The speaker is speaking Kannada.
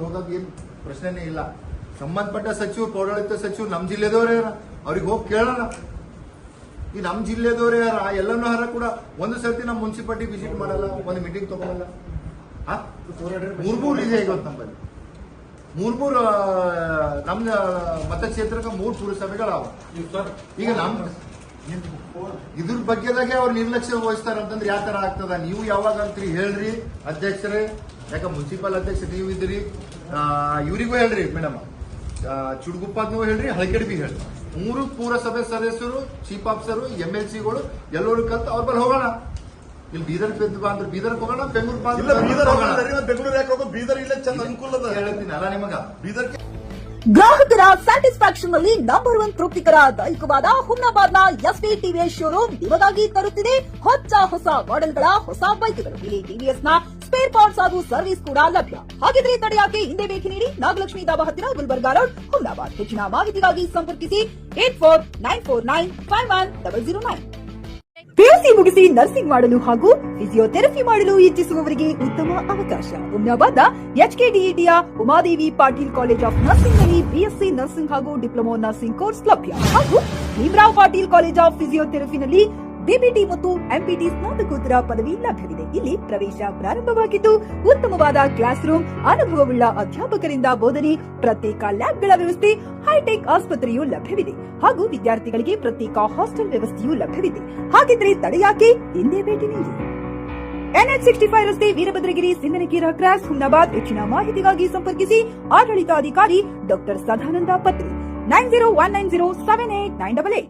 ಹೋಗೋದು ಏನು ಪ್ರಶ್ನೆನೇ ಇಲ್ಲ. ಸಂಬಂಧಪಟ್ಟ ಸಚಿವರು, ಪೌರಾಡಳಿತ ಸಚಿವರು ನಮ್ಮ ಜಿಲ್ಲೆದವರೇ ಯಾರ, ಅವ್ರಿಗೆ ಹೋಗಿ ಕೇಳೋಣ. ಈ ನಮ್ಮ ಜಿಲ್ಲೆದವರೇ ಯಾರ, ಎಲ್ಲನೂ ಯಾರ ಕೂಡ ಒಂದು ಸರ್ತಿ ನಮ್ಮ ಮುನ್ಸಿಪಾಲಿಟಿ ವಿಸಿಟ್ ಮಾಡಲ್ಲ, ಒಂದು ಮೀಟಿಂಗ್ ತಗೊಳ್ಳಲ್ಲ. ಮೂರ್ಮೂರು ಇದೆ ಇವತ್ತು ನಮ್ಮಲ್ಲಿ, ಮೂರ್ಮೂರು ನಮ್ಮ ಮತಕ್ಷೇತ್ರಕ್ಕೆ 3 ಪುರಸಭೆಗಳಾವ. ಈಗ ನಮ್ಮ ಇದ್ರ ಬಗ್ಗೆದಾಗೆ ಅವ್ರು ನಿರ್ಲಕ್ಷ್ಯ ವಹಿಸ್ತಾರಂತಂದ್ರೆ ಯಾವ ತರ ಆಗ್ತದ? ನೀವು ಯಾವಾಗ ಅಂತೀರಿ ಹೇಳ್ರಿ ಅಧ್ಯಕ್ಷರೇ, ಯಾಕ ಮುನ್ಸಿಪಲ್ ಅಧ್ಯಕ್ಷ ನೀವು ಇದ್ರಿ, ಇವರಿಗೂ ಹೇಳ್ರಿ ಮೇಡಮ್, ಚುಡ್ಗುಪ್ಪದ್ನೂ ಹೇಳ್ರಿ, ಹಳಕೇಡ್ ಬಿ ಹೇಳ್ರಿ. 3 ಪುರಸಭೆ ಸದಸ್ಯರು, ಚೀಫ್ ಆಫೀಸರು, MLCಗಳು ಎಲ್ಲರೂ ಕಲ್ತು ಅವ್ರ ಬಳಿ ಹೋಗೋಣ. ಇಲ್ಲಿ ಬೀದರ್ ಅಂದ್ರೆ ಬೀದರ್ ಹೋಗೋಣ, ಬೆಂಗಳೂರು ಯಾಕೆ ಹೋಗೋದು? ಬೀದರ್ ಇಲ್ಲ ಚಂದ ಅನುಕೂಲ ಹೇಳ್ತೀನಿ ಅಲ್ಲ ನಿಮಗ. ಬೀದರ್ ಗ್ರಾಹಕರ ಸ್ಯಾಟಿಸ್ಫ್ಯಾಕ್ಷನ್ ನಲ್ಲಿ ನಂಬರ್ 1 ತೃಪ್ತಿಕರ ದೈಹಿಕವಾದ ಹುಮ್ನಾಬಾದ್ನ ಎಸ್ಪಿ ಟಿವಿಎಸ್ ಶೋರೂಮ್ ನಿಮಗಾಗಿ ತರುತ್ತಿದೆ ಹೊಸ ಮಾಡೆಲ್ಗಳ ಹೊಸ ಬೈಕ್ಗಳು. ಇಲ್ಲಿ ಟಿವಿಎಸ್ ನ ಸ್ಪೇರ್ ಪಾರ್ಟ್ಸ್ ಹಾಗೂ ಸರ್ವಿಸ್ ಕೂಡ ಲಭ್ಯ. ಹಾಗಿದ್ರೆ ತಡೆಯಾಕೆ ಹಿಂದೆ ಭೇಟಿ ನೀಡಿ ನಾಗಲಕ್ಷ್ಮಿ ದಾಬಾ ಹತ್ತಿರ ಗುಲ್ಬರ್ಗಾ ರೋಡ್, ಹುಮ್ನಾಬಾದ್. ಹೆಚ್ಚಿನ ಮಾಹಿತಿಗಾಗಿ ಸಂಪರ್ಕಿಸಿ 8494951009. ಪಿಯುಸಿ ಮುಗಿಸಿ ನರ್ಸಿಂಗ್ ಮಾಡಲು ಹಾಗೂ ಫಿಸಿಯೋಥೆರಪಿ ಮಾಡಲು ಇಚ್ಛಿಸುವವರಿಗೆ ಉತ್ತಮ ಅವಕಾಶ. ಹುಮ್ನಾಬಾದ್ನ HKDETಯ Umadevi Patil college of nursing ನಲ್ಲಿ BSc ನರ್ಸಿಂಗ್ ಹಾಗೂ ಡಿಪ್ಲೊಮಾ ನರ್ಸಿಂಗ್ ಕೋರ್ಸ್ ಲಭ್ಯ. ಹಾಗೂ ಭೀಮರಾವ್ ಪಾಟೀಲ್ ಕಾಲೇಜ್ ಆಫ್ ಫಿಸಿಯೋಥೆರಪಿನಲ್ಲಿ BPT ಮತ್ತು MPT ಸ್ನಾತಕೋತ್ತರ ಪದವಿ ಲಭ್ಯವಿದೆ. ಇಲ್ಲಿ ಪ್ರವೇಶ ಪ್ರಾರಂಭವಾಗಿದ್ದು ಉತ್ತಮವಾದ ಕ್ಲಾಸ್ ರೂಮ್, ಅನುಭವವುಳ್ಳ ಅಧ್ಯಾಪಕರಿಂದ ಬೋಧನೆ, ಪ್ರತ್ಯೇಕ ಲ್ಯಾಬ್ಗಳ ವ್ಯವಸ್ಥೆ, ಹೈಟೆಕ್ ಆಸ್ಪತ್ರೆಯೂ ಲಭ್ಯವಿದೆ. ಹಾಗೂ ವಿದ್ಯಾರ್ಥಿಗಳಿಗೆ ಪ್ರತ್ಯೇಕ ಹಾಸ್ಟೆಲ್ ವ್ಯವಸ್ಥೆಯೂ ಲಭ್ಯವಿದೆ. ಹಾಗಿದ್ರೆ ತಡೆಯಾಕೆ ಹಿಂದೆ ಭೇಟಿ ನೀಡಿ. NH65 ರಸ್ತೆ, ವೀರಭದ್ರಗಿರಿ, ಸಿಂದನಕೀರ ಕ್ರಾಸ್, ಹುಮ್ನಾಬಾದ್. ಹೆಚ್ಚಿನ ಮಾಹಿತಿಗಾಗಿ ಸಂಪರ್ಕಿಸಿ ಆಡಳಿತಾಧಿಕಾರಿ ಡಾ ಸದಾನಂದ ಪತ್ರಿ 9019078988.